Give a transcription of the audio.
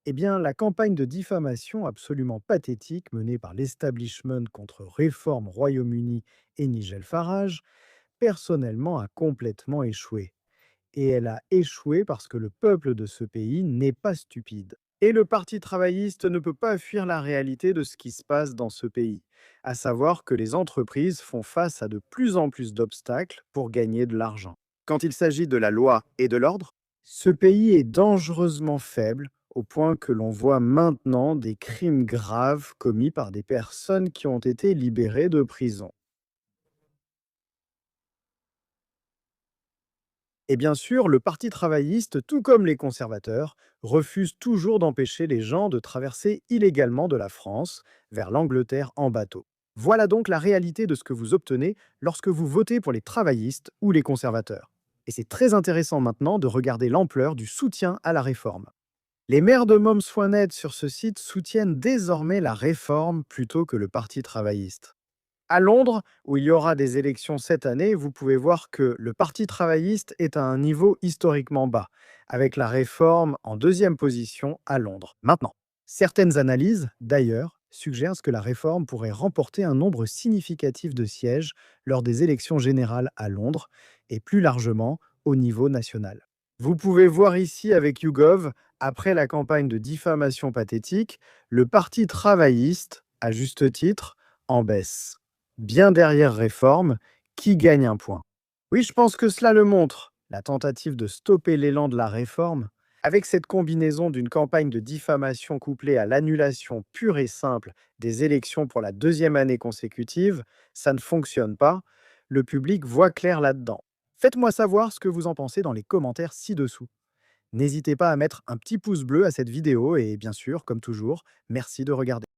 Eh bien, la campagne de diffamation absolument pathétique menée par l'establishment contre Réforme Royaume-Uni et Nigel Farage, personnellement, a complètement échoué. Et elle a échoué parce que le peuple de ce pays n'est pas stupide. Et le Parti travailliste ne peut pas fuir la réalité de ce qui se passe dans ce pays, à savoir que les entreprises font face à de plus en plus d'obstacles pour gagner de l'argent. Quand il s'agit de la loi et de l'ordre, ce pays est dangereusement faible au point que l'on voit maintenant des crimes graves commis par des personnes qui ont été libérées de prison. Et bien sûr, le Parti travailliste, tout comme les conservateurs, refuse toujours d'empêcher les gens de traverser illégalement de la France vers l'Angleterre en bateau. Voilà donc la réalité de ce que vous obtenez lorsque vous votez pour les travaillistes ou les conservateurs. Et c'est très intéressant maintenant de regarder l'ampleur du soutien à la réforme. Les maires de Moms-Swanet sur ce site soutiennent désormais la réforme plutôt que le Parti travailliste. À Londres, où il y aura des élections cette année, vous pouvez voir que le Parti travailliste est à un niveau historiquement bas, avec la réforme en deuxième position à Londres. Maintenant, certaines analyses, d'ailleurs, suggèrent que la réforme pourrait remporter un nombre significatif de sièges lors des élections générales à Londres et plus largement au niveau national. Vous pouvez voir ici avec YouGov, après la campagne de diffamation pathétique, le Parti travailliste, à juste titre, en baisse bien derrière Réforme, qui gagne un point. Oui, je pense que cela le montre. La tentative de stopper l'élan de la réforme, avec cette combinaison d'une campagne de diffamation couplée à l'annulation pure et simple des élections pour la deuxième année consécutive, ça ne fonctionne pas. Le public voit clair là-dedans. Faites-moi savoir ce que vous en pensez dans les commentaires ci-dessous. N'hésitez pas à mettre un petit pouce bleu à cette vidéo et bien sûr, comme toujours, merci de regarder.